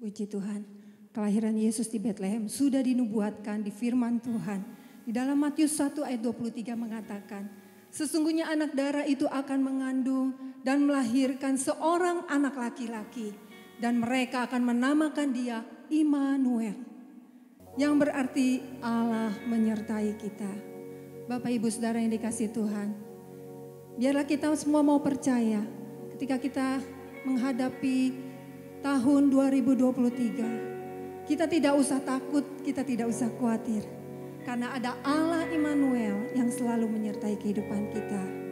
Puji Tuhan, kelahiran Yesus di Betlehem sudah dinubuatkan di firman Tuhan. Di dalam Matius 1 ayat 23 mengatakan, sesungguhnya anak darah itu akan mengandung dan melahirkan seorang anak laki-laki. Dan mereka akan menamakan dia Immanuel. Yang berarti Allah menyertai kita. Bapak Ibu Saudara yang dikasihi Tuhan, biarlah kita semua mau percaya ketika kita menghadapi tahun 2023, kita tidak usah takut, kita tidak usah khawatir. Karena ada Allah Immanuel yang selalu menyertai kehidupan kita.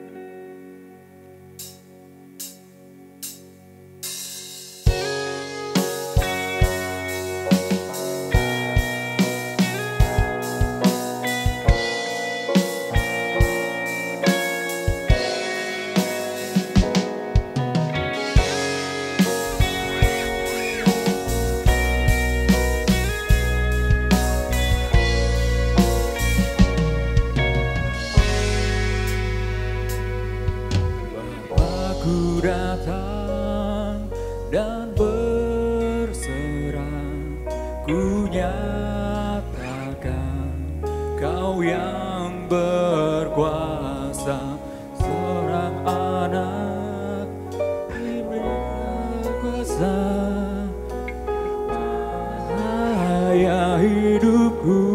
Datang dan berserah, ku nyatakan Kau yang berkuasa, seorang anak berkuasa, cahaya hidupku.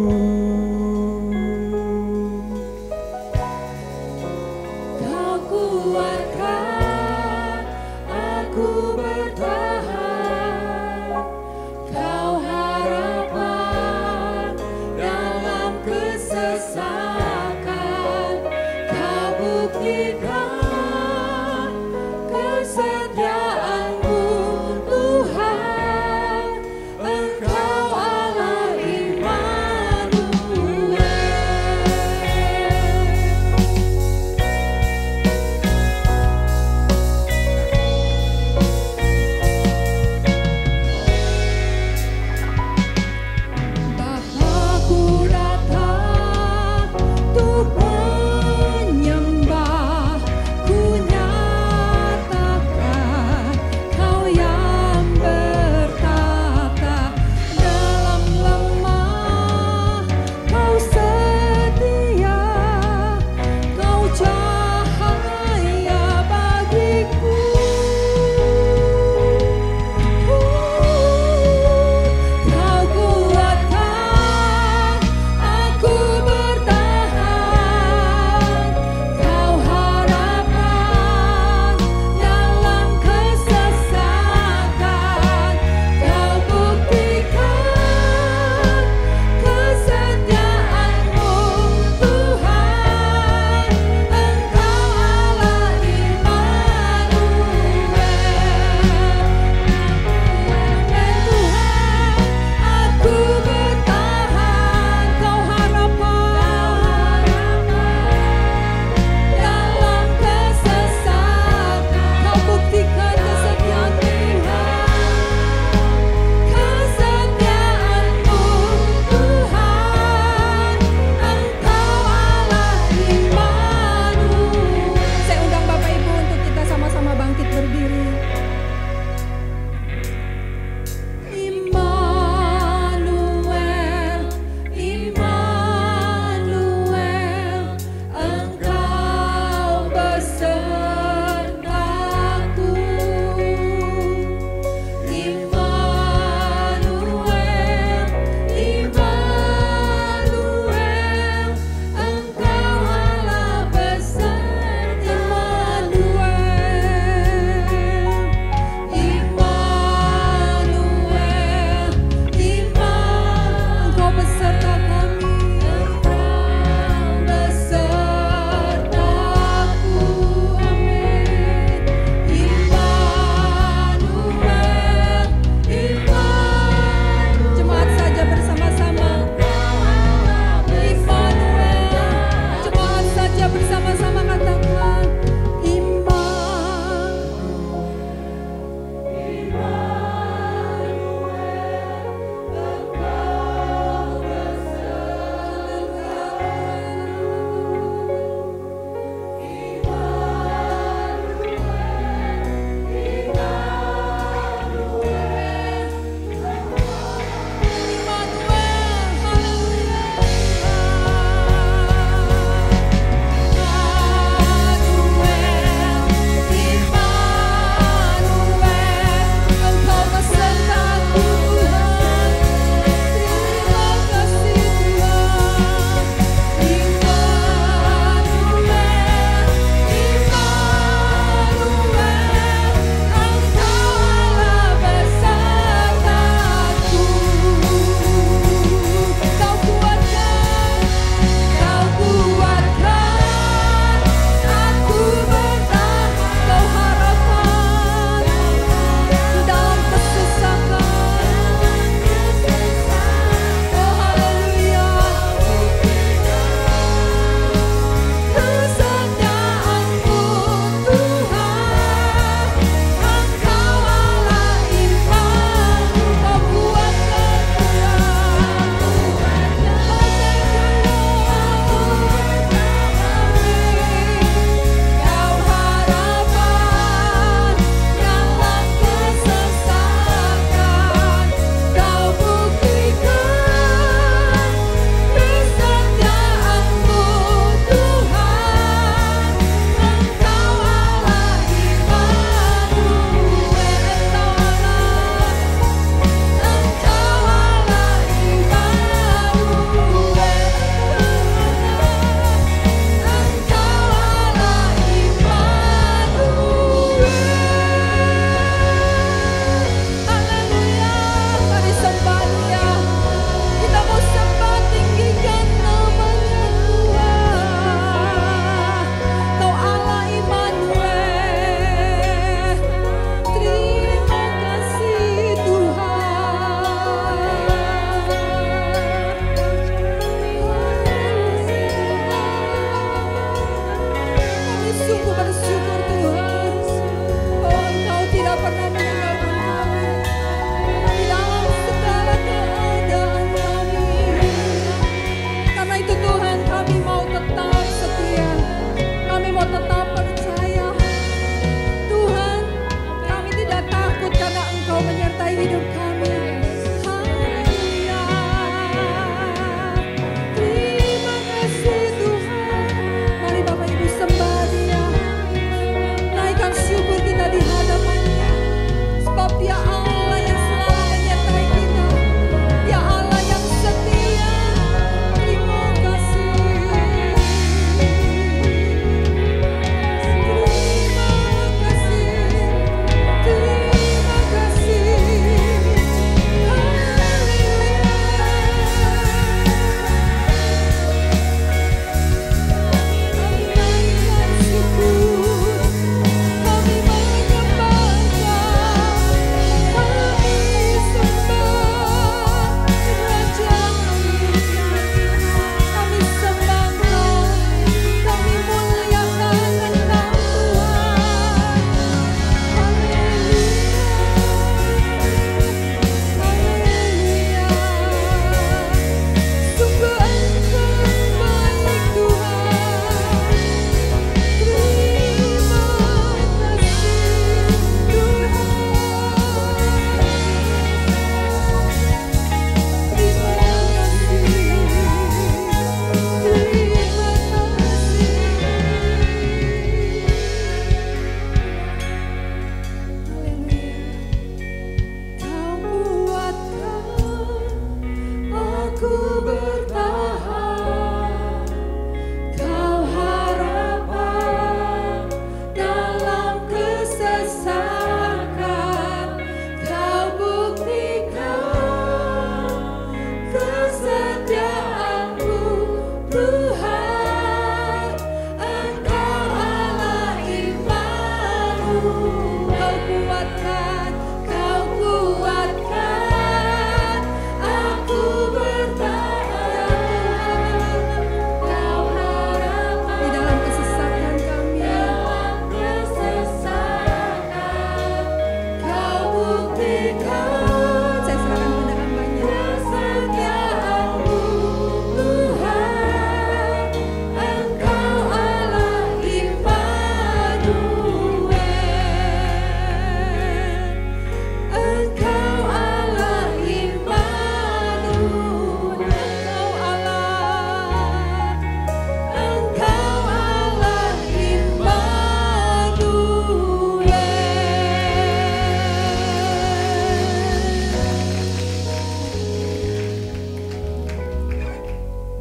Kesesakan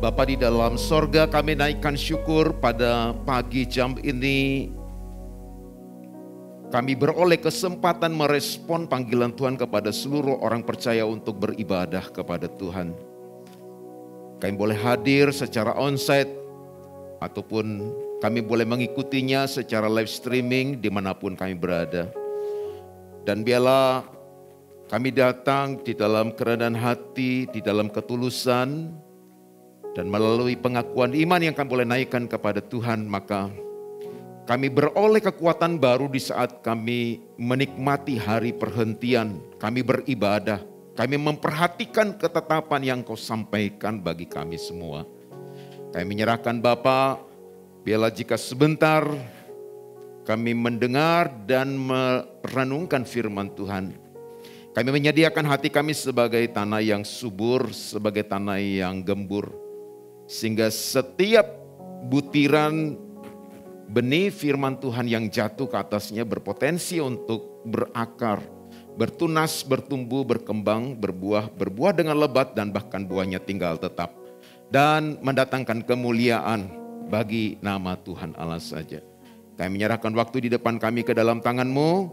Bapa di dalam sorga, kami naikkan syukur pada pagi jam ini. Kami beroleh kesempatan merespon panggilan Tuhan kepada seluruh orang percaya untuk beribadah kepada Tuhan. Kami boleh hadir secara onsite ataupun kami boleh mengikutinya secara live streaming dimanapun kami berada. Dan biarlah kami datang di dalam kerendahan hati, di dalam ketulusan, dan melalui pengakuan iman yang kami boleh naikkan kepada Tuhan, maka kami beroleh kekuatan baru di saat kami menikmati hari perhentian. Kami beribadah, kami memperhatikan ketetapan yang Kau sampaikan bagi kami semua. Kami menyerahkan Bapa, biarlah jika sebentar kami mendengar dan merenungkan firman Tuhan. Kami menyediakan hati kami sebagai tanah yang subur, sebagai tanah yang gembur. Sehingga setiap butiran benih firman Tuhan yang jatuh ke atasnya berpotensi untuk berakar, bertunas, bertumbuh, berkembang, berbuah dengan lebat dan bahkan buahnya tinggal tetap. Dan mendatangkan kemuliaan bagi nama Tuhan Allah saja. Kami menyerahkan waktu di depan kami ke dalam tangan-Mu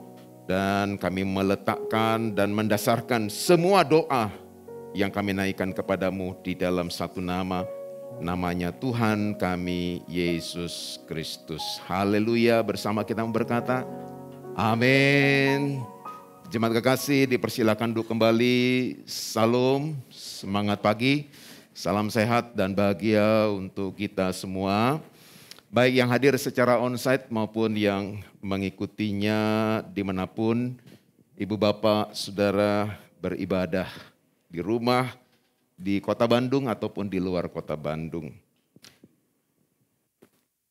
dan kami meletakkan dan mendasarkan semua doa yang kami naikkan kepadamu di dalam satu nama. Namanya Tuhan kami Yesus Kristus. Haleluya, bersama kita berkata amin. Jemaat kekasih dipersilakan duduk kembali. Salam, semangat pagi, salam sehat dan bahagia untuk kita semua. Baik yang hadir secara onsite maupun yang mengikutinya dimanapun ibu bapak saudara beribadah di rumah, di kota Bandung ataupun di luar kota Bandung.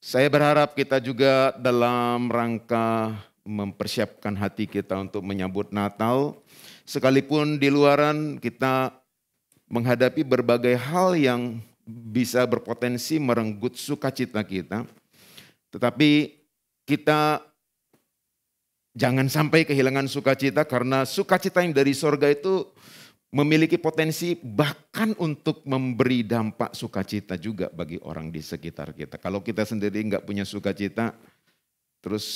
Saya berharap kita juga dalam rangka mempersiapkan hati kita untuk menyambut Natal. Sekalipun di luaran kita menghadapi berbagai hal yang bisa berpotensi merenggut sukacita kita. Tetapi kita jangan sampai kehilangan sukacita karena sukacita yang dari sorga itu memiliki potensi bahkan untuk memberi dampak sukacita juga bagi orang di sekitar kita. Kalau kita sendiri nggak punya sukacita, terus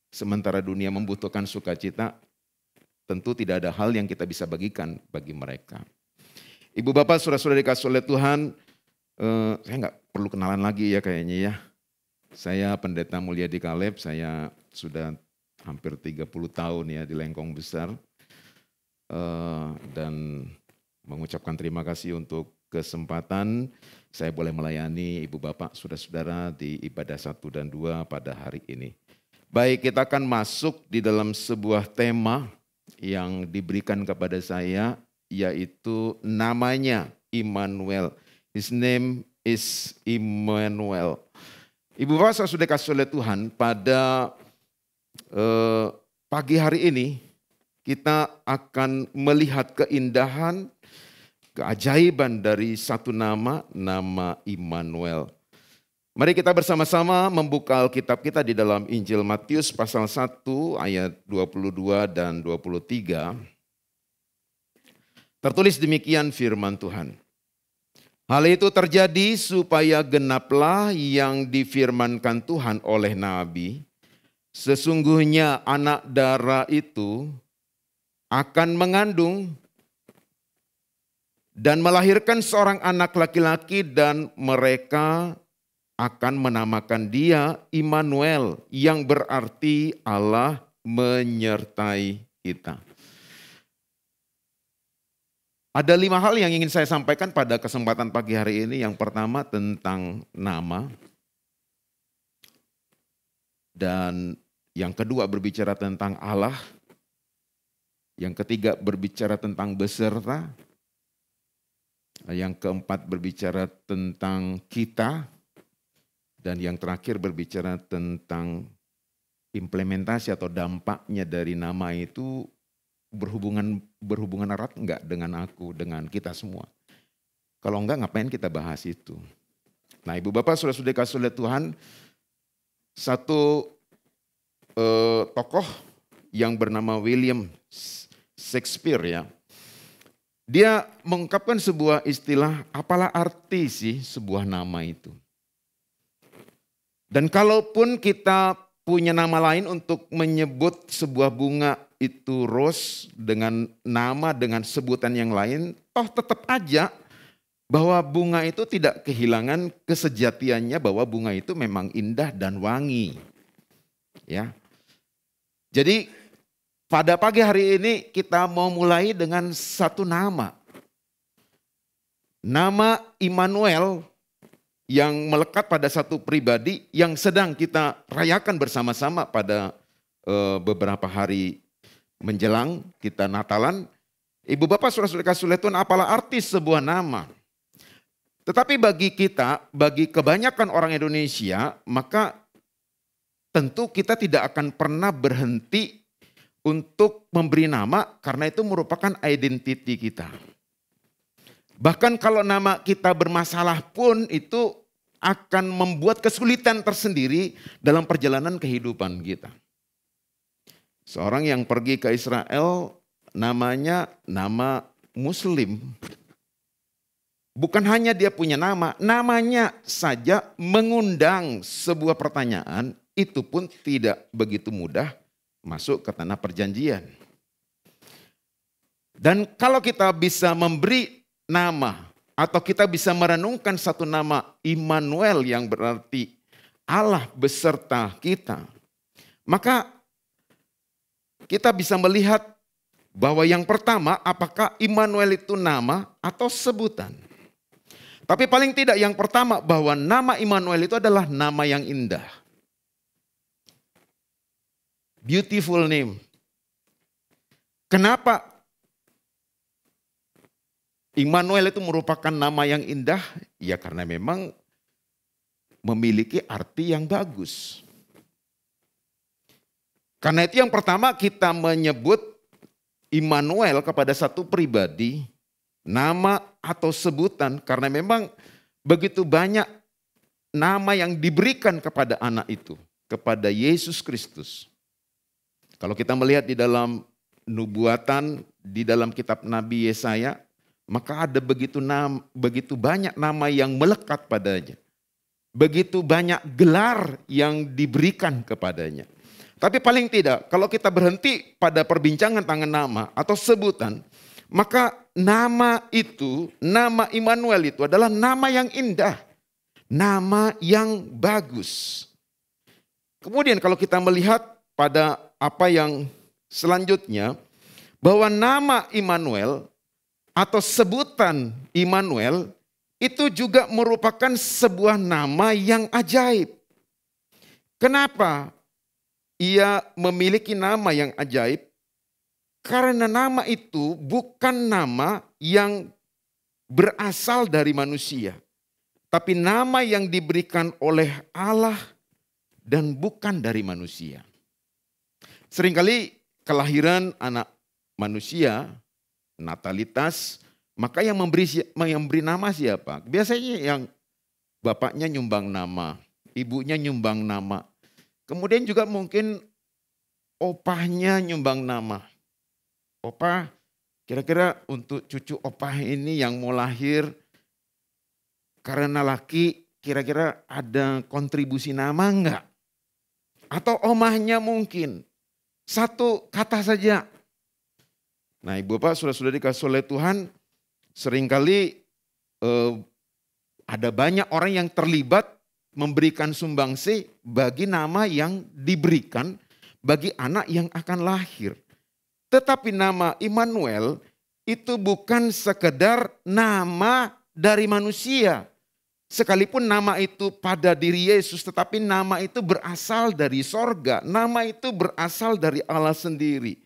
sementara dunia membutuhkan sukacita, tentu tidak ada hal yang kita bisa bagikan bagi mereka. Ibu bapak saudara-saudara dikasih oleh Tuhan, saya nggak perlu kenalan lagi ya kayaknya ya. Saya Pendeta Mulyadi Kaleb, saya sudah hampir 30 tahun ya di Lengkong Besar. Dan mengucapkan terima kasih untuk kesempatan saya boleh melayani ibu bapak saudara-saudara di ibadah 1 dan 2 pada hari ini. Baik, kita akan masuk di dalam sebuah tema yang diberikan kepada saya, yaitu namanya Immanuel. His name is Immanuel. Ibu bapak saya sudah kasih oleh Tuhan pada pagi hari ini kita akan melihat keindahan, keajaiban dari satu nama, nama Immanuel. Mari kita bersama-sama membuka Alkitab kita di dalam Injil Matius pasal 1 ayat 22 dan 23. Tertulis demikian firman Tuhan. Hal itu terjadi supaya genaplah yang difirmankan Tuhan oleh Nabi. Sesungguhnya anak darah itu akan mengandung dan melahirkan seorang anak laki-laki dan mereka akan menamakan dia Immanuel yang berarti Allah menyertai kita. Ada 5 hal yang ingin saya sampaikan pada kesempatan pagi hari ini. Yang pertama tentang nama. Dan yang kedua berbicara tentang Allah. Yang ketiga berbicara tentang beserta. Yang keempat berbicara tentang kita. Dan yang terakhir berbicara tentang implementasi atau dampaknya dari nama itu berhubungan erat enggak dengan aku, dengan kita semua. Kalau enggak ngapain kita bahas itu. Nah ibu bapak sudah kasih oleh Tuhan satu tokoh yang bernama William Shakespeare ya. Dia mengungkapkan sebuah istilah, apalah arti sih sebuah nama itu. Dan kalaupun kita punya nama lain untuk menyebut sebuah bunga itu rose dengan nama, dengan sebutan yang lain, toh tetap aja bahwa bunga itu tidak kehilangan kesejatiannya, bahwa bunga itu memang indah dan wangi. Ya. Jadi pada pagi hari ini kita mau mulai dengan satu nama. Nama Immanuel yang melekat pada satu pribadi yang sedang kita rayakan bersama-sama pada beberapa hari menjelang kita Natalan. Ibu bapak saudara-saudari kasih Tuhan, apalah arti sebuah nama. Tetapi bagi kita, bagi kebanyakan orang Indonesia, maka tentu kita tidak akan pernah berhenti untuk memberi nama karena itu merupakan identiti kita. Bahkan kalau nama kita bermasalah pun itu akan membuat kesulitan tersendiri dalam perjalanan kehidupan kita. Seorang yang pergi ke Israel namanya nama Muslim. Bukan hanya dia punya nama, namanya saja mengundang sebuah pertanyaan, itu pun tidak begitu mudah masuk ke tanah perjanjian. Dan kalau kita bisa memberi nama atau kita bisa merenungkan satu nama Immanuel yang berarti Allah beserta kita, maka kita bisa melihat bahwa yang pertama apakah Immanuel itu nama atau sebutan. Tapi paling tidak yang pertama bahwa nama Immanuel itu adalah nama yang indah. Beautiful name. Kenapa Immanuel itu merupakan nama yang indah? Ya karena memang memiliki arti yang bagus. Karena itu yang pertama kita menyebut Immanuel kepada satu pribadi, nama atau sebutan, karena memang begitu banyak nama yang diberikan kepada anak itu, kepada Yesus Kristus. Kalau kita melihat di dalam nubuatan, di dalam kitab Nabi Yesaya, maka ada begitu banyak nama yang melekat padanya. Begitu banyak gelar yang diberikan kepadanya. Tapi paling tidak, kalau kita berhenti pada perbincangan tentang nama atau sebutan, maka nama itu, nama Immanuel itu adalah nama yang indah. Nama yang bagus. Kemudian kalau kita melihat pada apa yang selanjutnya, bahwa nama Immanuel atau sebutan Immanuel itu juga merupakan sebuah nama yang ajaib. Kenapa ia memiliki nama yang ajaib? Karena nama itu bukan nama yang berasal dari manusia, tapi nama yang diberikan oleh Allah dan bukan dari manusia. Seringkali kelahiran anak manusia, natalitas, maka yang memberi nama siapa? Biasanya yang bapaknya nyumbang nama, ibunya nyumbang nama. Kemudian juga mungkin opahnya nyumbang nama. Opah, kira-kira untuk cucu opah ini yang mau lahir karena laki, kira-kira ada kontribusi nama enggak? Atau omahnya mungkin. Satu kata saja. Nah ibu bapak sudah dikasih oleh Tuhan, seringkali ada banyak orang yang terlibat memberikan sumbangsi bagi nama yang diberikan bagi anak yang akan lahir. Tetapi nama Immanuel itu bukan sekedar nama dari manusia. Sekalipun nama itu pada diri Yesus, tetapi nama itu berasal dari sorga. Nama itu berasal dari Allah sendiri.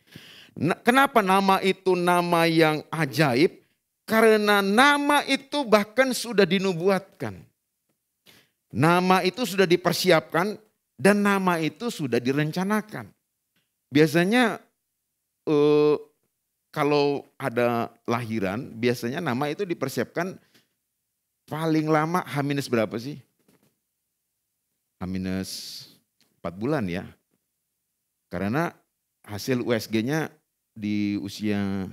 Kenapa nama itu nama yang ajaib? Karena nama itu bahkan sudah dinubuatkan. Nama itu sudah dipersiapkan dan nama itu sudah direncanakan. Biasanya kalau ada lahiran, biasanya nama itu dipersiapkan paling lama H- berapa sih? H-4 bulan ya. Karena hasil USG-nya di usia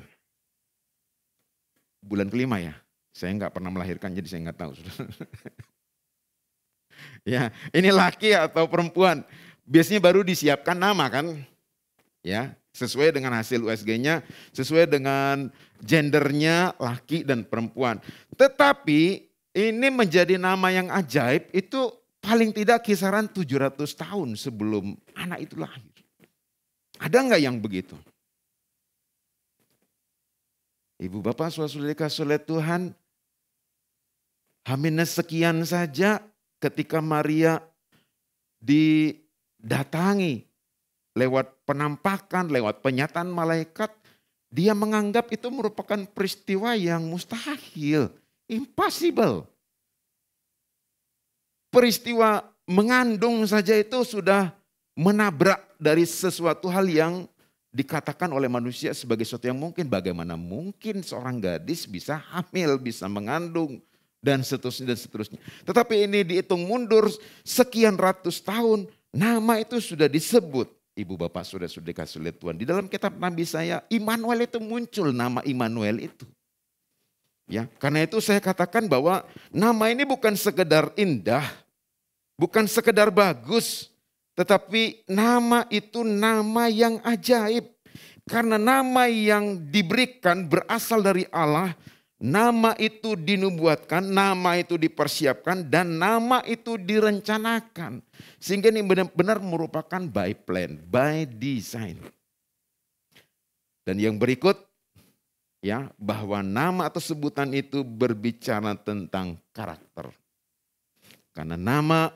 bulan kelima ya. Saya nggak pernah melahirkan jadi saya nggak tahu. Ya, ini laki atau perempuan. Biasanya baru disiapkan nama kan. Ya, sesuai dengan hasil USG-nya, sesuai dengan gendernya laki dan perempuan. Tetapi ini menjadi nama yang ajaib itu paling tidak kisaran 700 tahun sebelum anak itu lahir. Ada nggak yang begitu? Ibu bapak saudara-saudari kasih oleh Tuhan, H- sekian saja ketika Maria didatangi lewat penampakan, lewat penyataan malaikat, dia menganggap itu merupakan peristiwa yang mustahil, impossible. Peristiwa mengandung saja itu sudah menabrak dari sesuatu hal yang dikatakan oleh manusia sebagai sesuatu yang mungkin. Bagaimana mungkin seorang gadis bisa hamil, bisa mengandung, dan seterusnya dan seterusnya. Tetapi ini dihitung mundur sekian ratus tahun, nama itu sudah disebut. Ibu bapak saudara-saudari kasih oleh Tuhan. Di dalam kitab Nabi saya, Immanuel itu muncul, nama Immanuel itu. Ya, karena itu saya katakan bahwa nama ini bukan sekedar indah, bukan sekedar bagus, tetapi nama itu nama yang ajaib. Karena nama yang diberikan berasal dari Allah, nama itu dinubuatkan, nama itu dipersiapkan, dan nama itu direncanakan. Sehingga ini benar-benar merupakan by plan, by design. Dan yang berikut, ya, bahwa nama atau sebutan itu berbicara tentang karakter. Karena nama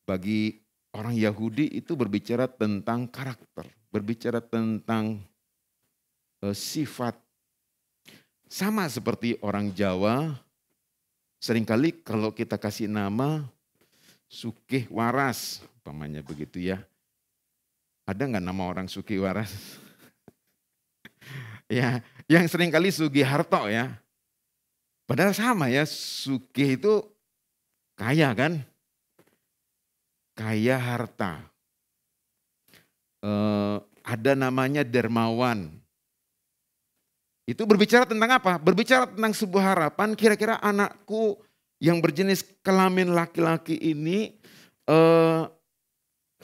bagi orang Yahudi itu berbicara tentang karakter, berbicara tentang sifat. Sama seperti orang Jawa, seringkali kalau kita kasih nama Sugih Waras, umpamanya begitu ya. Ada nggak nama orang Sugih Waras? Ya, yang seringkali Sugiharto ya. Padahal sama ya, Sugih itu kaya kan? Kaya harta. Ada namanya Dermawan. Itu berbicara tentang apa? Berbicara tentang sebuah harapan, kira-kira anakku yang berjenis kelamin laki-laki ini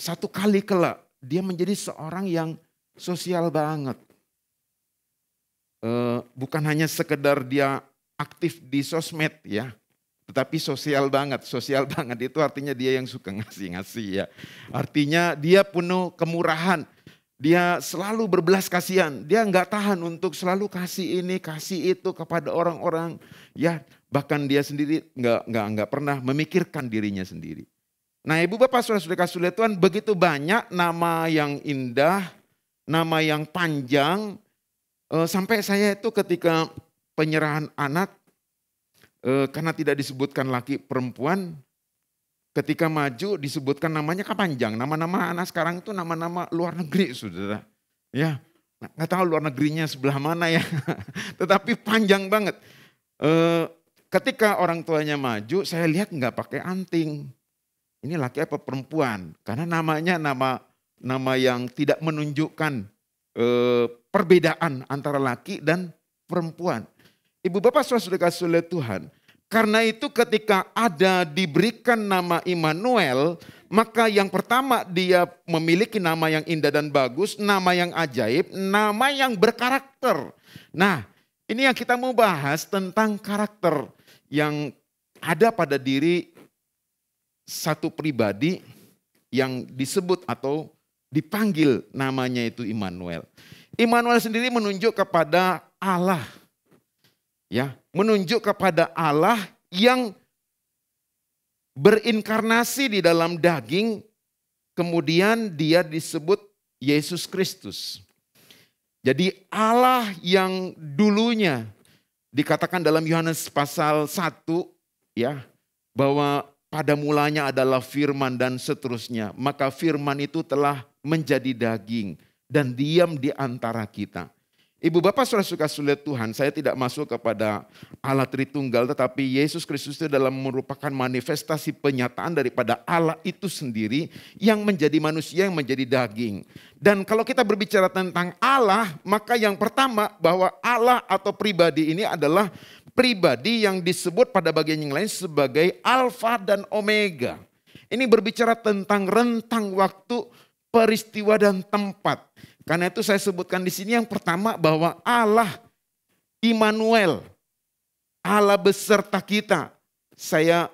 satu kali kelak dia menjadi seorang yang sosial banget. Bukan hanya sekedar dia aktif di sosmed ya, tetapi sosial banget. Sosial banget itu artinya dia yang suka ngasih-ngasih ya. Artinya dia penuh kemurahan. Dia selalu berbelas kasihan. Dia nggak tahan untuk selalu kasih ini, kasih itu kepada orang-orang. Ya, bahkan dia sendiri nggak pernah memikirkan dirinya sendiri. Nah, ibu bapak saudara-saudari kasih oleh Tuhan, begitu banyak nama yang indah, nama yang panjang. Sampai saya itu ketika penyerahan anak, karena tidak disebutkan laki perempuan, ketika maju disebutkan namanya kan panjang. Nama-nama anak sekarang itu nama-nama luar negeri, saudara. Ya, nggak tahu luar negerinya sebelah mana ya. Tetapi panjang banget. Ketika orang tuanya maju, saya lihat nggak pakai anting. Ini laki apa perempuan? Karena namanya nama yang tidak menunjukkan perbedaan antara laki dan perempuan. Ibu bapak saudara kasih oleh Tuhan. Karena itu ketika ada diberikan nama Immanuel, maka yang pertama dia memiliki nama yang indah dan bagus, nama yang ajaib, nama yang berkarakter. Nah, ini yang kita mau bahas tentang karakter yang ada pada diri satu pribadi yang disebut atau dipanggil namanya itu Immanuel. Immanuel sendiri menunjuk kepada Allah. Ya, menunjuk kepada Allah yang berinkarnasi di dalam daging, kemudian dia disebut Yesus Kristus. Jadi Allah yang dulunya dikatakan dalam Yohanes pasal 1 ya, bahwa pada mulanya adalah firman dan seterusnya. Maka firman itu telah menjadi daging dan diam di antara kita. Ibu bapak saudara sudah Tuhan, saya tidak masuk kepada Allah Tritunggal, tetapi Yesus Kristus itu dalam merupakan manifestasi penyataan daripada Allah itu sendiri yang menjadi manusia, yang menjadi daging. Dan kalau kita berbicara tentang Allah, maka yang pertama bahwa Allah atau pribadi ini adalah pribadi yang disebut pada bagian yang lain sebagai Alfa dan Omega. Ini berbicara tentang rentang waktu, peristiwa dan tempat. Karena itu saya sebutkan di sini yang pertama bahwa Allah Immanuel, Allah beserta kita. Saya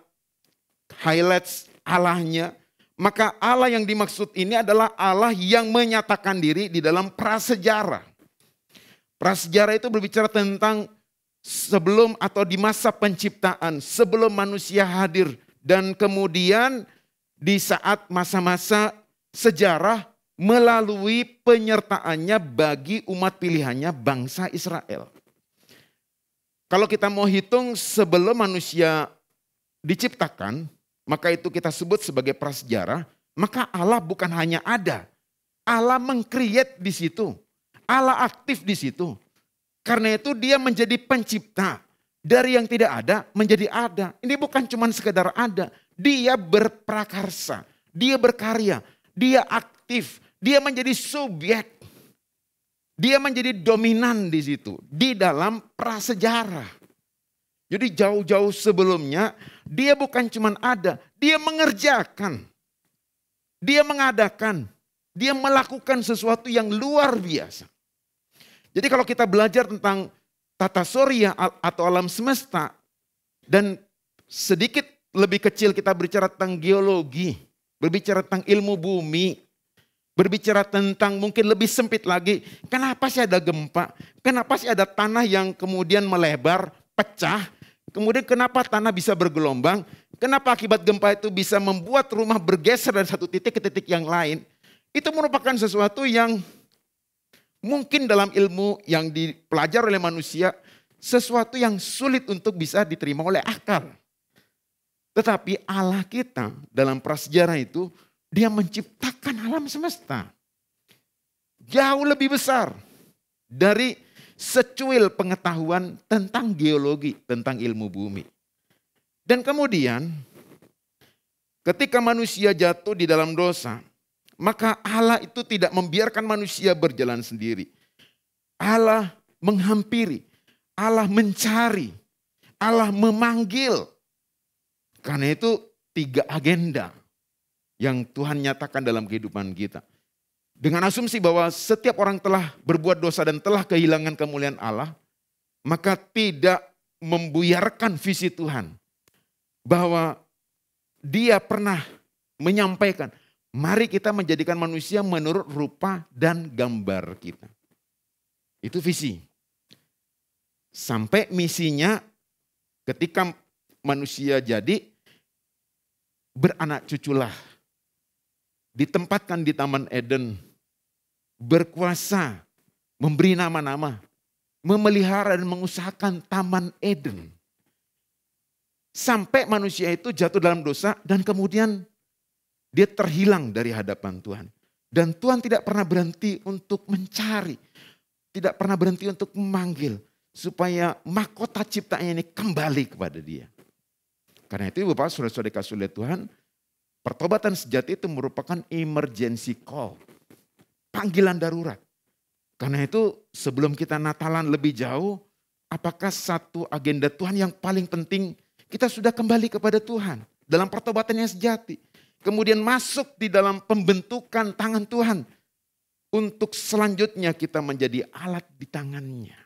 highlights Allahnya. Maka Allah yang dimaksud ini adalah Allah yang menyatakan diri di dalam prasejarah. Prasejarah itu berbicara tentang sebelum atau di masa penciptaan, sebelum manusia hadir. Dan kemudian di saat masa-masa sejarah melalui penyertaannya bagi umat pilihannya bangsa Israel. Kalau kita mau hitung sebelum manusia diciptakan, maka itu kita sebut sebagai prasejarah, maka Allah bukan hanya ada. Allah meng-create di situ. Allah aktif di situ. Karena itu dia menjadi pencipta. Dari yang tidak ada menjadi ada. Ini bukan cuma sekedar ada. Dia berprakarsa. Dia berkarya. Dia aktif. Dia menjadi subjek. Dia menjadi dominan di situ. Di dalam prasejarah. Jadi jauh-jauh sebelumnya dia bukan cuma ada. Dia mengerjakan. Dia mengadakan. Dia melakukan sesuatu yang luar biasa. Jadi kalau kita belajar tentang tata surya atau alam semesta. Dan sedikit lebih kecil kita berbicara tentang geologi. Berbicara tentang ilmu bumi. Berbicara tentang mungkin lebih sempit lagi, kenapa sih ada gempa? Kenapa sih ada tanah yang kemudian melebar, pecah? Kemudian kenapa tanah bisa bergelombang? Kenapa akibat gempa itu bisa membuat rumah bergeser dari satu titik ke titik yang lain? Itu merupakan sesuatu yang mungkin dalam ilmu yang dipelajari oleh manusia, sesuatu yang sulit untuk bisa diterima oleh akal. Tetapi Allah kita dalam prasejarah itu, dia menciptakan alam semesta. Jauh lebih besar dari secuil pengetahuan tentang geologi, tentang ilmu bumi. Dan kemudian ketika manusia jatuh di dalam dosa, maka Allah itu tidak membiarkan manusia berjalan sendiri. Allah menghampiri, Allah mencari, Allah memanggil. Karena itu 3 agenda yang Tuhan nyatakan dalam kehidupan kita. Dengan asumsi bahwa setiap orang telah berbuat dosa dan telah kehilangan kemuliaan Allah, maka tidak membuyarkan visi Tuhan. Bahwa dia pernah menyampaikan, mari kita menjadikan manusia menurut rupa dan gambar kita. Itu visi. Sampai misinya ketika manusia jadi, beranak cuculah. Ditempatkan di Taman Eden, berkuasa, memberi nama-nama, memelihara dan mengusahakan Taman Eden. Sampai manusia itu jatuh dalam dosa dan kemudian dia terhilang dari hadapan Tuhan. Dan Tuhan tidak pernah berhenti untuk mencari, tidak pernah berhenti untuk memanggil supaya mahkota ciptaannya ini kembali kepada dia. Karena itu Bapak, saudara-saudara kasih oleh Tuhan, pertobatan sejati itu merupakan emergency call. Panggilan darurat. Karena itu sebelum kita Natalan lebih jauh, apakah satu agenda Tuhan yang paling penting, kita sudah kembali kepada Tuhan. Dalam pertobatan yang sejati. Kemudian masuk di dalam pembentukan tangan Tuhan. Untuk selanjutnya kita menjadi alat di tangannya.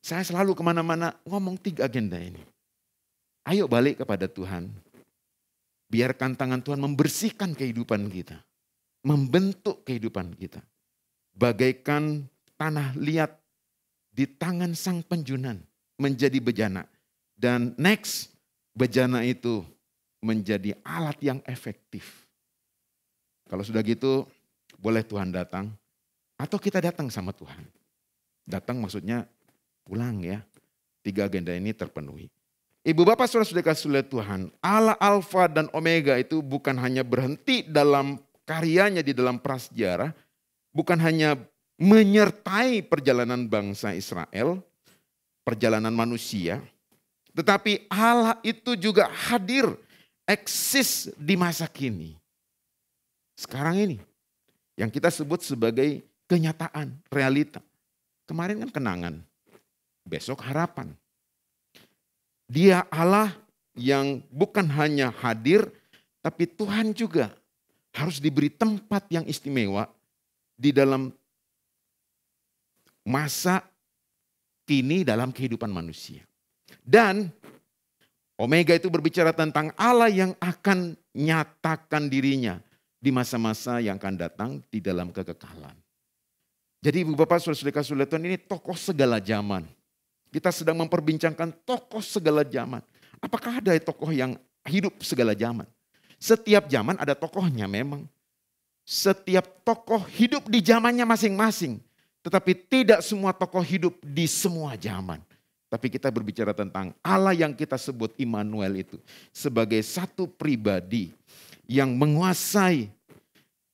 Saya selalu kemana-mana ngomong 3 agenda ini. Ayo balik kepada Tuhan. Biarkan tangan Tuhan membersihkan kehidupan kita. Membentuk kehidupan kita. Bagaikan tanah liat di tangan sang penjunan menjadi bejana. Dan next, bejana itu menjadi alat yang efektif. Kalau sudah gitu, boleh Tuhan datang. Atau kita datang sama Tuhan. Datang maksudnya pulang ya. 3 agenda ini terpenuhi. Ibu bapak saudara-saudara kasih oleh Tuhan, Allah Alfa dan Omega itu bukan hanya berhenti dalam karyanya di dalam prasejarah, bukan hanya menyertai perjalanan bangsa Israel, perjalanan manusia. Tetapi Allah itu juga hadir, eksis di masa kini. Sekarang ini, yang kita sebut sebagai kenyataan, realita. Kemarin kan kenangan, besok harapan. Dia Allah yang bukan hanya hadir, tapi Tuhan juga harus diberi tempat yang istimewa di dalam masa kini dalam kehidupan manusia. Dan Omega itu berbicara tentang Allah yang akan nyatakan dirinya di masa-masa yang akan datang di dalam kekekalan. Jadi Ibu Bapak Saudara-saudara Tuhan, ini tokoh segala zaman. Kita sedang memperbincangkan tokoh segala zaman. Apakah ada tokoh yang hidup segala zaman? Setiap zaman ada tokohnya memang. Setiap tokoh hidup di zamannya masing-masing. Tetapi tidak semua tokoh hidup di semua zaman. Tapi kita berbicara tentang Allah yang kita sebut Immanuel itu. Sebagai satu pribadi yang menguasai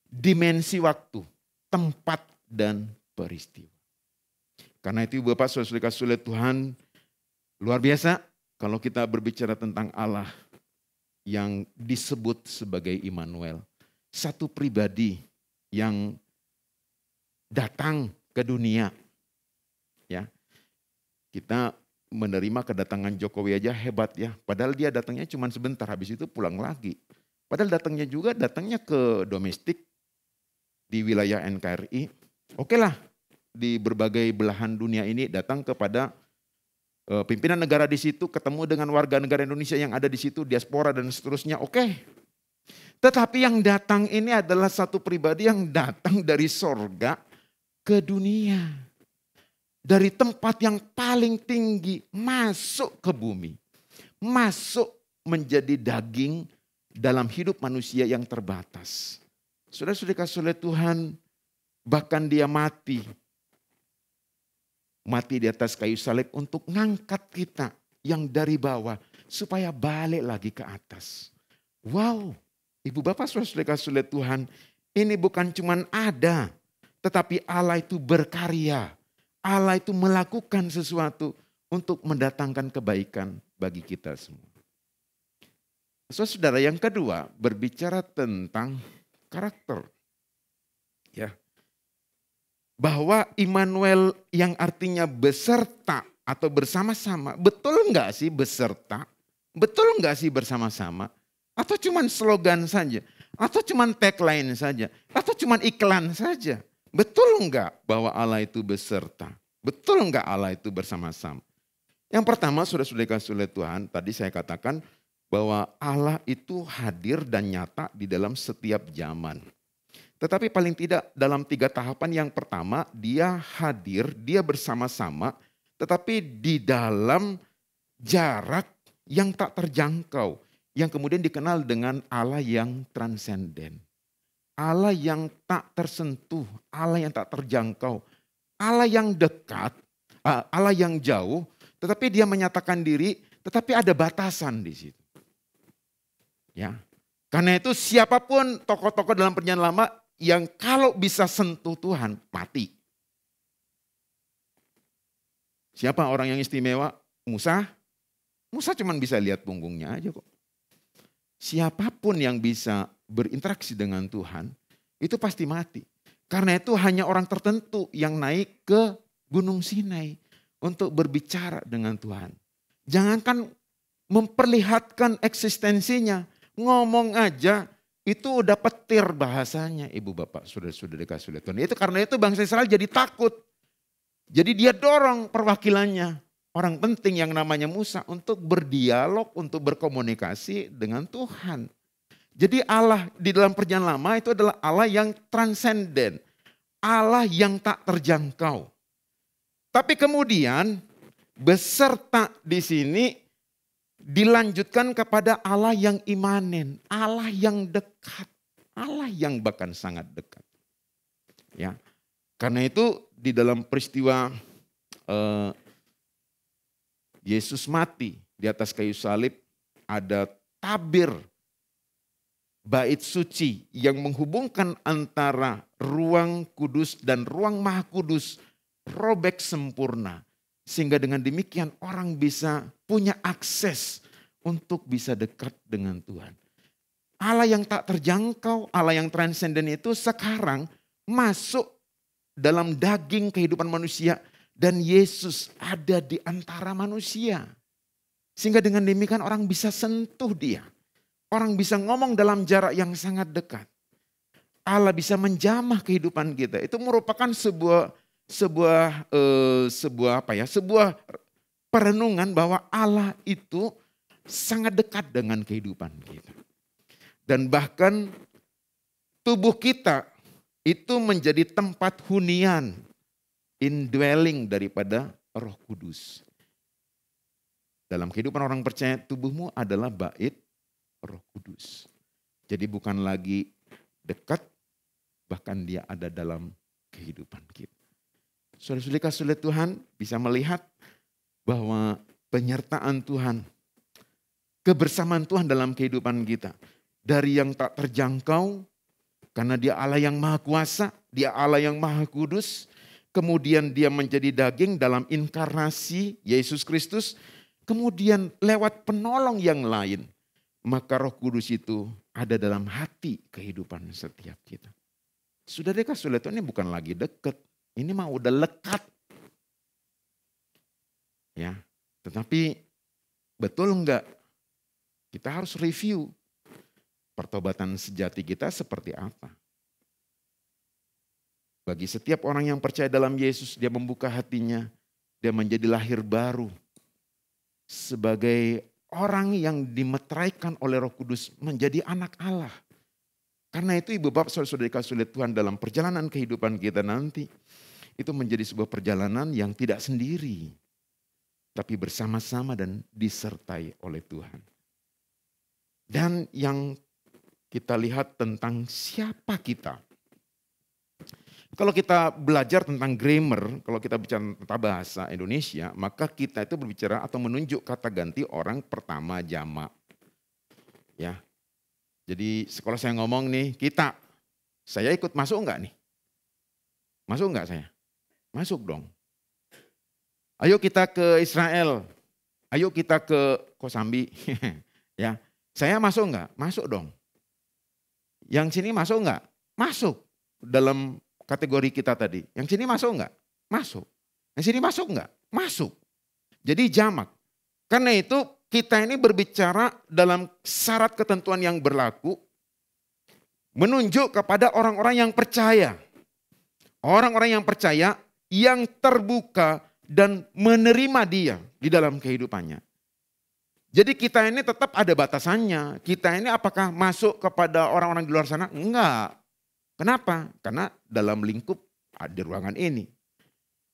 dimensi waktu, tempat, dan peristiwa. Karena itu Bapak Saudara-saudara Tuhan, luar biasa kalau kita berbicara tentang Allah yang disebut sebagai Immanuel. Satu pribadi yang datang ke dunia. Ya. Kita menerima kedatangan Jokowi aja hebat ya. Padahal dia datangnya cuma sebentar, habis itu pulang lagi. Padahal datangnya ke domestik di wilayah NKRI. Oke lah, di berbagai belahan dunia ini datang kepada pimpinan negara di situ, ketemu dengan warga negara Indonesia yang ada di situ, diaspora dan seterusnya. Oke. Tetapi yang datang ini adalah satu pribadi yang datang dari sorga ke dunia. Dari tempat yang paling tinggi masuk ke bumi. Masuk menjadi daging dalam hidup manusia yang terbatas. Saudara-saudara Tuhan, bahkan dia mati. Mati di atas kayu salib untuk ngangkat kita yang dari bawah supaya balik lagi ke atas. Wow, Ibu Bapak Saudara-saudara Tuhan, ini bukan cuman ada, tetapi Allah itu berkarya. Allah itu melakukan sesuatu untuk mendatangkan kebaikan bagi kita semua. Saudara, yang kedua berbicara tentang karakter. Ya. Bahwa Immanuel yang artinya beserta atau bersama-sama, betul enggak sih beserta? Betul enggak sih bersama-sama? Atau cuman slogan saja? Atau cuman tagline saja? Atau cuman iklan saja? Betul enggak bahwa Allah itu beserta? Betul enggak Allah itu bersama-sama? Yang pertama, saudara-saudara Tuhan, tadi saya katakan bahwa Allah itu hadir dan nyata di dalam setiap zaman. Tetapi paling tidak dalam 3 tahapan. Yang pertama, dia hadir, dia bersama-sama, tetapi di dalam jarak yang tak terjangkau. Yang kemudian dikenal dengan Allah yang transenden. Allah yang tak tersentuh, Allah yang tak terjangkau, Allah yang dekat, Allah yang jauh, tetapi dia menyatakan diri, tetapi ada batasan di situ. Ya, karena itu siapapun tokoh-tokoh dalam perjanjian lama yang kalau bisa sentuh Tuhan, mati. Siapa orang yang istimewa? Musa. Musa cuma bisa lihat punggungnya aja kok. Siapapun yang bisa berinteraksi dengan Tuhan, itu pasti mati. Karena itu hanya orang tertentu yang naik ke Gunung Sinai untuk berbicara dengan Tuhan. Jangankan memperlihatkan eksistensinya, ngomong aja itu udah petir bahasanya. Ibu bapak, saudara-saudara dikasih Tuhan. Itu karena itu bangsa Israel jadi takut. Jadi dia dorong perwakilannya, orang penting yang namanya Musa, untuk berdialog, untuk berkomunikasi dengan Tuhan. Jadi Allah di dalam perjanjian lama itu adalah Allah yang transenden. Allah yang tak terjangkau. Tapi kemudian beserta di sini dilanjutkan kepada Allah yang imanen. Allah yang dekat. Allah yang bahkan sangat dekat. Ya. Karena itu di dalam peristiwa Yesus mati di atas kayu salib, ada tabir bait suci yang menghubungkan antara ruang kudus dan ruang maha kudus robek sempurna. Sehingga dengan demikian orang bisa punya akses untuk bisa dekat dengan Tuhan. Allah yang tak terjangkau, Allah yang transenden itu sekarang masuk dalam daging kehidupan manusia. Dan Yesus ada di antara manusia. Sehingga dengan demikian orang bisa sentuh dia. Orang bisa ngomong dalam jarak yang sangat dekat. Allah bisa menjamah kehidupan kita. Itu merupakan sebuah perenungan bahwa Allah itu sangat dekat dengan kehidupan kita. Dan bahkan tubuh kita itu menjadi tempat hunian, indwelling daripada Roh Kudus. Dalam kehidupan orang percaya, tubuhmu adalah bait Roh Kudus. Jadi bukan lagi dekat, bahkan dia ada dalam kehidupan kita. Saudara-saudari kasih Tuhan bisa melihat bahwa penyertaan Tuhan, kebersamaan Tuhan dalam kehidupan kita. Dari yang tak terjangkau, karena dia Allah yang maha kuasa, dia Allah yang maha kudus. Kemudian dia menjadi daging dalam inkarnasi Yesus Kristus. Kemudian lewat penolong yang lain. Maka Roh Kudus itu ada dalam hati kehidupan setiap kita. Saudara kasih Tuhan, ini bukan lagi dekat. Ini mah udah lekat. Ya, tetapi betul enggak? Kita harus review pertobatan sejati kita seperti apa. Bagi setiap orang yang percaya dalam Yesus, dia membuka hatinya, dia menjadi lahir baru. Sebagai orang yang dimeteraikan oleh Roh Kudus menjadi anak Allah. Karena itu ibu bapak saudara-saudari kasih Tuhan dalam perjalanan kehidupan kita nanti. Itu menjadi sebuah perjalanan yang tidak sendiri. Tapi bersama-sama dan disertai oleh Tuhan. Dan yang kita lihat tentang siapa kita. Kalau kita belajar tentang grammar, kalau kita bicara tentang bahasa Indonesia, maka kita itu berbicara atau menunjuk kata ganti orang pertama jamak. Ya. Jadi kalau saya ngomong nih, kita, saya ikut masuk enggak nih? Masuk enggak saya? Masuk dong. Ayo kita ke Israel. Ayo kita ke Kosambi. Ya, saya masuk enggak? Masuk dong. Yang sini masuk enggak? Masuk. Dalam kategori kita tadi. Yang sini masuk enggak? Masuk. Yang sini masuk enggak? Masuk. Jadi jamak. Karena itu kita ini berbicara dalam syarat ketentuan yang berlaku. Menunjuk kepada orang-orang yang percaya. Orang-orang yang percaya yang terbuka dan menerima dia di dalam kehidupannya. Jadi kita ini tetap ada batasannya. Kita ini apakah masuk kepada orang-orang di luar sana? Enggak. Kenapa? Karena dalam lingkup di ruangan ini.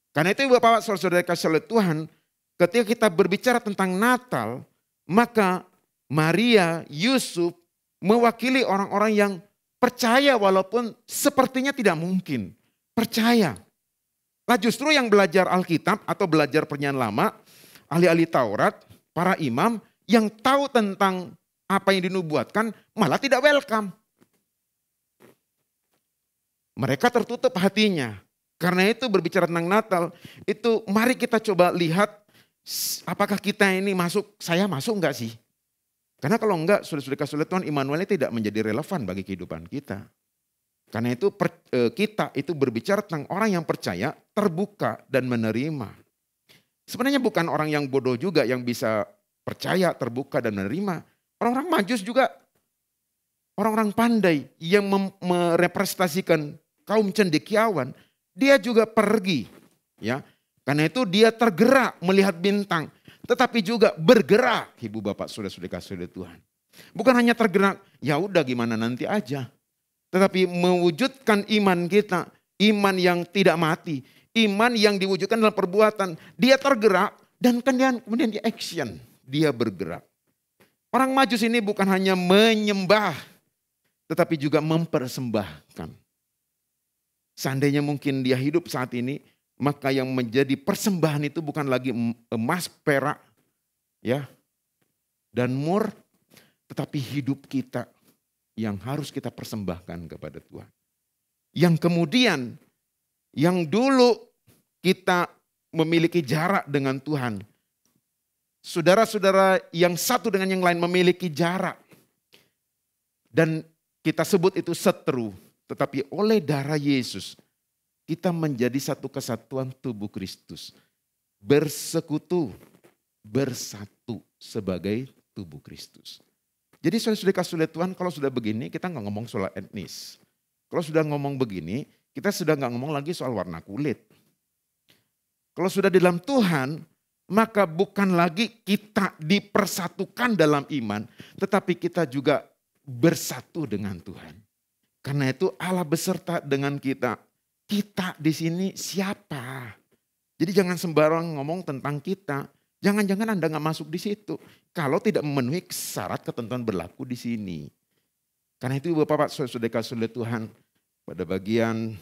Karena itu Bapak saudara kasih Tuhan, ketika kita berbicara tentang Natal, maka Maria, Yusuf mewakili orang-orang yang percaya walaupun sepertinya tidak mungkin. Percaya. Nah justru yang belajar Alkitab atau belajar Perjanjian Lama, ahli-ahli Taurat, para imam yang tahu tentang apa yang dinubuatkan malah tidak welcome. Mereka tertutup hatinya. Karena itu berbicara tentang Natal, itu mari kita coba lihat apakah kita ini masuk, saya masuk enggak sih? Karena kalau enggak, saudara-saudara kasih Tuhan, Immanuel tidak menjadi relevan bagi kehidupan kita. Karena itu kita itu berbicara tentang orang yang percaya, terbuka dan menerima. Sebenarnya bukan orang yang bodoh juga yang bisa percaya, terbuka dan menerima. Orang-orang Majus juga orang-orang pandai yang merepresentasikan kaum cendekiawan. Dia juga pergi, ya. Karena itu dia tergerak melihat bintang, tetapi juga bergerak, ibu bapak saudara-saudara kasih Tuhan. Bukan hanya tergerak, ya udah gimana nanti aja. Tetapi mewujudkan iman kita, iman yang tidak mati, iman yang diwujudkan dalam perbuatan. Dia tergerak dan kemudian dia action, dia bergerak. Orang Majus ini bukan hanya menyembah, tetapi juga mempersembahkan. Seandainya mungkin dia hidup saat ini, maka yang menjadi persembahan itu bukan lagi emas, perak, ya, dan mur, tetapi hidup kita. yang harus kita persembahkan kepada Tuhan. Yang kemudian, yang dulu kita memiliki jarak dengan Tuhan. Saudara-saudara yang satu dengan yang lain memiliki jarak. Dan kita sebut itu seteru. Tetapi oleh darah Yesus, kita menjadi satu kesatuan tubuh Kristus. Bersekutu, bersatu sebagai tubuh Kristus. Jadi saudara-saudara kasih oleh Tuhan, kalau sudah begini kita nggak ngomong soal etnis. Kalau sudah ngomong begini, kita sudah nggak ngomong lagi soal warna kulit. Kalau sudah di dalam Tuhan, maka bukan lagi kita dipersatukan dalam iman, tetapi kita juga bersatu dengan Tuhan. Karena itu Allah beserta dengan kita. Kita di sini siapa? Jadi jangan sembarang ngomong tentang kita. Jangan-jangan Anda nggak masuk di situ. Kalau tidak memenuhi syarat ketentuan berlaku di sini. Karena itu Bapak, Saudara, Saudara Tuhan, pada bagian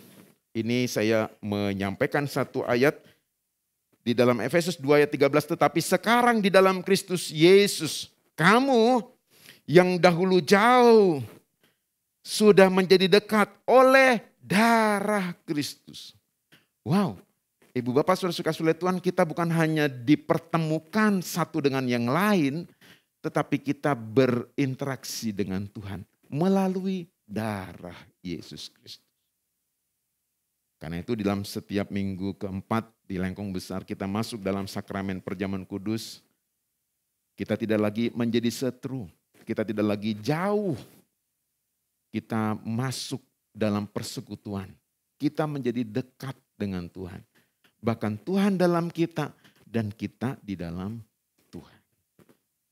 ini saya menyampaikan satu ayat di dalam Efesus 2 ayat 13. Tetapi sekarang di dalam Kristus Yesus, kamu yang dahulu jauh sudah menjadi dekat oleh darah Kristus. Wow. Ibu Bapak Saudara kasih oleh Tuhan, kita bukan hanya dipertemukan satu dengan yang lain, tetapi kita berinteraksi dengan Tuhan melalui darah Yesus Kristus. Karena itu dalam setiap minggu keempat di Lengkong Besar kita masuk dalam sakramen perjamuan kudus. Kita tidak lagi menjadi seteru, kita tidak lagi jauh. Kita masuk dalam persekutuan, kita menjadi dekat dengan Tuhan. Bahkan Tuhan dalam kita dan kita di dalam Tuhan.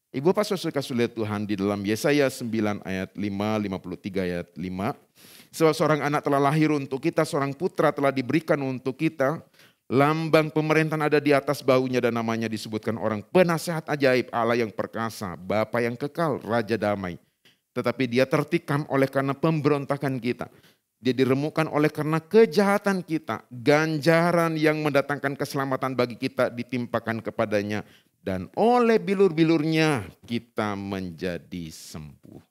Ibu Bapak Saudara kasih oleh Tuhan, di dalam Yesaya 9 ayat 5, 53 ayat 5. Sebab seorang anak telah lahir untuk kita, seorang putra telah diberikan untuk kita. Lambang pemerintahan ada di atas bahunya dan namanya disebutkan orang penasehat ajaib, Allah yang perkasa, Bapa yang kekal, Raja damai. Tetapi dia tertikam oleh karena pemberontakan kita. Dia diremukkan oleh karena kejahatan kita. Ganjaran yang mendatangkan keselamatan bagi kita ditimpakan kepadanya. Dan oleh bilur-bilurnya kita menjadi sembuh.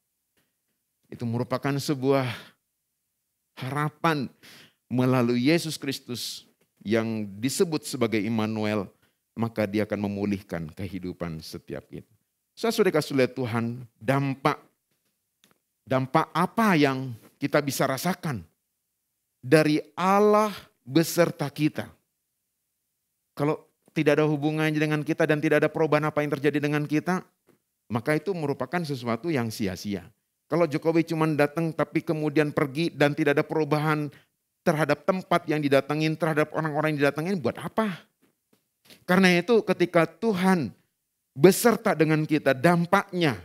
Itu merupakan sebuah harapan melalui Yesus Kristus yang disebut sebagai Immanuel. Maka dia akan memulihkan kehidupan setiap kita. Saya sudah kasih lihat Tuhan, dampak apa yang kita bisa rasakan dari Allah beserta kita. Kalau tidak ada hubungannya dengan kita dan tidak ada perubahan apa yang terjadi dengan kita, maka itu merupakan sesuatu yang sia-sia. Kalau Jokowi cuma datang tapi kemudian pergi dan tidak ada perubahan terhadap tempat yang didatengin, terhadap orang-orang yang didatengin, buat apa? Karena itu ketika Tuhan beserta dengan kita, dampaknya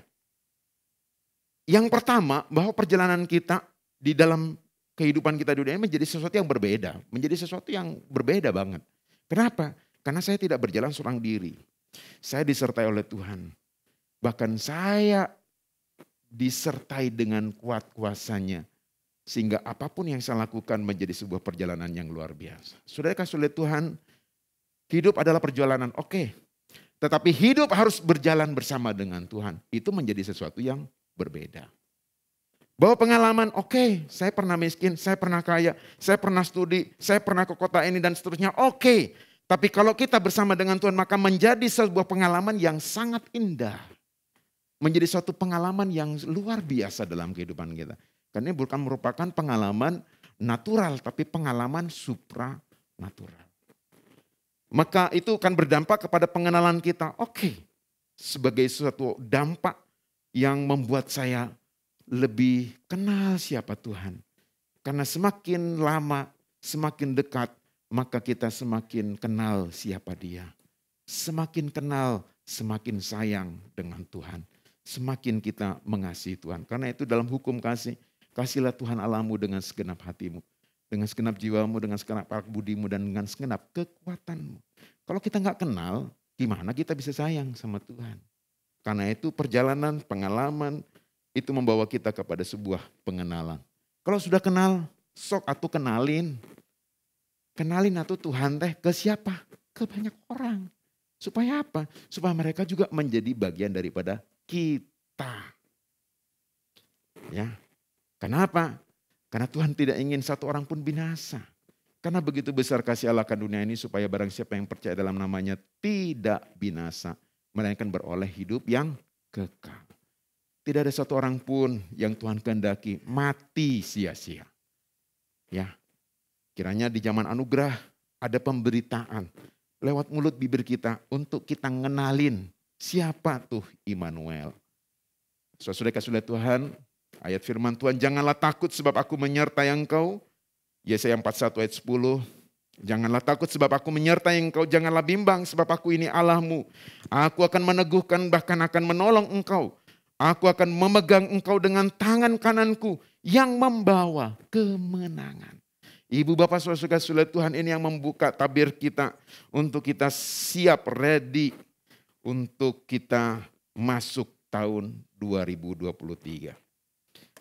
yang pertama bahwa perjalanan kita di dalam kehidupan kita di dunia menjadi sesuatu yang berbeda. Menjadi sesuatu yang berbeda banget. Kenapa? Karena saya tidak berjalan seorang diri. Saya disertai oleh Tuhan. Bahkan saya disertai dengan kuat kuasanya. Sehingga apapun yang saya lakukan menjadi sebuah perjalanan yang luar biasa. Saudara kasih oleh Tuhan, hidup adalah perjalanan, oke. Tetapi hidup harus berjalan bersama dengan Tuhan. Itu menjadi sesuatu yang berbeda. Bahwa pengalaman, oke, saya pernah miskin, saya pernah kaya, saya pernah studi, saya pernah ke kota ini dan seterusnya, oke. Tapi kalau kita bersama dengan Tuhan maka menjadi sebuah pengalaman yang sangat indah. Menjadi suatu pengalaman yang luar biasa dalam kehidupan kita. Karena ini bukan merupakan pengalaman natural, tapi pengalaman supranatural. Maka itu akan berdampak kepada pengenalan kita, oke. Sebagai suatu dampak yang membuat saya lebih kenal siapa Tuhan. Karena semakin lama, semakin dekat, maka kita semakin kenal siapa Dia. Semakin kenal, semakin sayang dengan Tuhan. Semakin kita mengasihi Tuhan. Karena itu dalam hukum kasih, kasihilah Tuhan Allahmu dengan segenap hatimu. Dengan segenap jiwamu, dengan segenap akal budimu, dan dengan segenap kekuatanmu. Kalau kita nggak kenal, gimana kita bisa sayang sama Tuhan? Karena itu perjalanan, pengalaman, itu membawa kita kepada sebuah pengenalan. Kalau sudah kenal, sok atuh kenalin. Kenalin atuh Tuhan teh ke siapa? Ke banyak orang. Supaya apa? Supaya mereka juga menjadi bagian daripada kita. Ya, Kenapa? Karena Tuhan tidak ingin satu orang pun binasa. Karena begitu besar kasih Allah akan dunia ini supaya barang siapa yang percaya dalam namanya tidak binasa, melainkan beroleh hidup yang kekal. Tidak ada satu orang pun yang Tuhan kehendaki mati sia-sia. Ya, kiranya di zaman anugerah ada pemberitaan lewat mulut bibir kita untuk kita ngenalin siapa tuh Immanuel. Saudara-saudara Tuhan, ayat firman Tuhan, janganlah takut sebab aku menyertai engkau. Yesaya 41 ayat 10. Janganlah takut sebab aku menyertai engkau, janganlah bimbang sebab aku ini Allahmu. Aku akan meneguhkan bahkan akan menolong engkau. Aku akan memegang engkau dengan tangan kananku yang membawa kemenangan. Ibu bapak saudara-saudara Tuhan, ini yang membuka tabir kita untuk kita siap ready untuk kita masuk tahun 2023.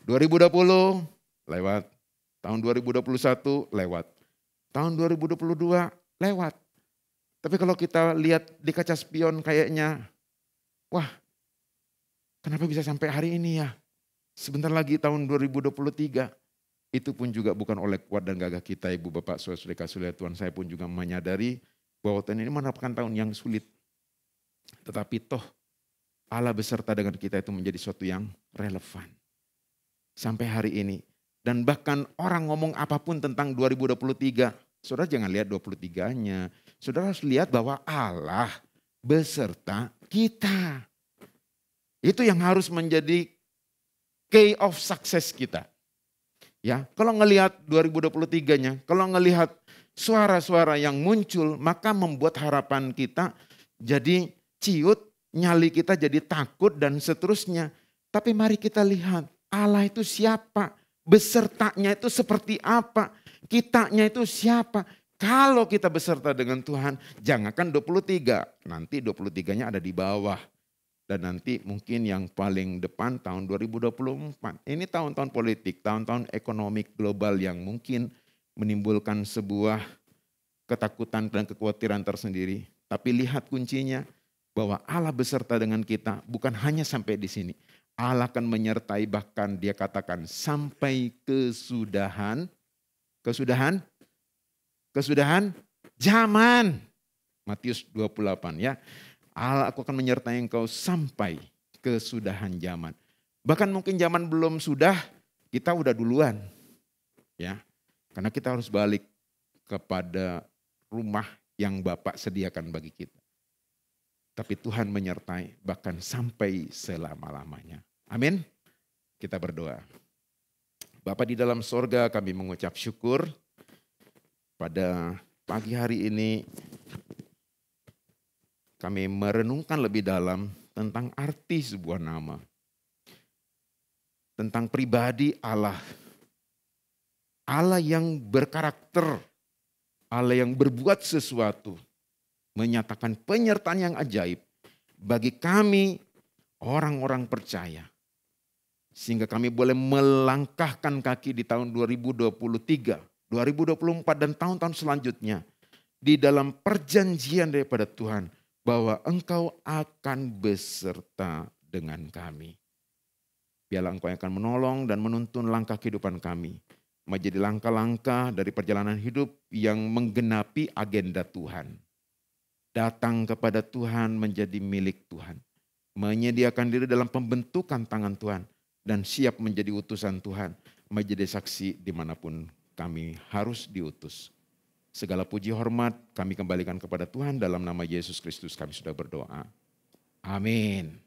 2020 lewat, tahun 2021 lewat, tahun 2022 lewat. Tapi kalau kita lihat di kaca spion kayaknya, wah kenapa bisa sampai hari ini ya? Sebentar lagi tahun 2023. Itu pun juga bukan oleh kuat dan gagah kita, ibu bapak saudara-saudara Tuhan. Saya pun juga menyadari bahwa tahun ini merupakan tahun yang sulit. Tetapi toh Allah beserta dengan kita itu menjadi sesuatu yang relevan. Sampai hari ini. Dan bahkan orang ngomong apapun tentang 2023. Saudara jangan lihat 23-nya. Saudara harus lihat bahwa Allah beserta kita. Itu yang harus menjadi key of success kita. Ya, kalau ngelihat 2023-nya, kalau ngelihat suara-suara yang muncul, maka membuat harapan kita jadi ciut, nyali kita jadi takut dan seterusnya. Tapi mari kita lihat Allah itu siapa, besertanya itu seperti apa, kitanya itu siapa. Kalau kita beserta dengan Tuhan, jangankan 23, nanti 23-nya ada di bawah. Dan nanti mungkin yang paling depan tahun 2024. Ini tahun-tahun politik, tahun-tahun ekonomi global yang mungkin menimbulkan sebuah ketakutan dan kekhawatiran tersendiri. Tapi lihat kuncinya bahwa Allah beserta dengan kita bukan hanya sampai di sini. Allah akan menyertai, bahkan dia katakan sampai kesudahan zaman. Matius 28 ya. Allah aku akan menyertai engkau sampai kesudahan zaman. Bahkan mungkin zaman belum sudah, kita udah duluan. Ya, karena kita harus balik kepada rumah yang Bapak sediakan bagi kita. Tapi Tuhan menyertai bahkan sampai selama-lamanya. Amin. Kita berdoa. Bapa di dalam sorga, kami mengucap syukur pada pagi hari ini. Kami merenungkan lebih dalam tentang arti sebuah nama. Tentang pribadi Allah. Allah yang berkarakter. Allah yang berbuat sesuatu. Menyatakan penyertaan yang ajaib bagi kami orang-orang percaya. Sehingga kami boleh melangkahkan kaki di tahun 2023, 2024 dan tahun-tahun selanjutnya. Di dalam perjanjian daripada Tuhan. Bahwa engkau akan beserta dengan kami. Biarlah engkau yang akan menolong dan menuntun langkah kehidupan kami. Menjadi langkah-langkah dari perjalanan hidup yang menggenapi agenda Tuhan. Datang kepada Tuhan menjadi milik Tuhan. Menyediakan diri dalam pembentukan tangan Tuhan. Dan siap menjadi utusan Tuhan. Menjadi saksi dimanapun kami harus diutus. Segala puji hormat kami kembalikan kepada Tuhan dalam nama Yesus Kristus kami sudah berdoa. Amin.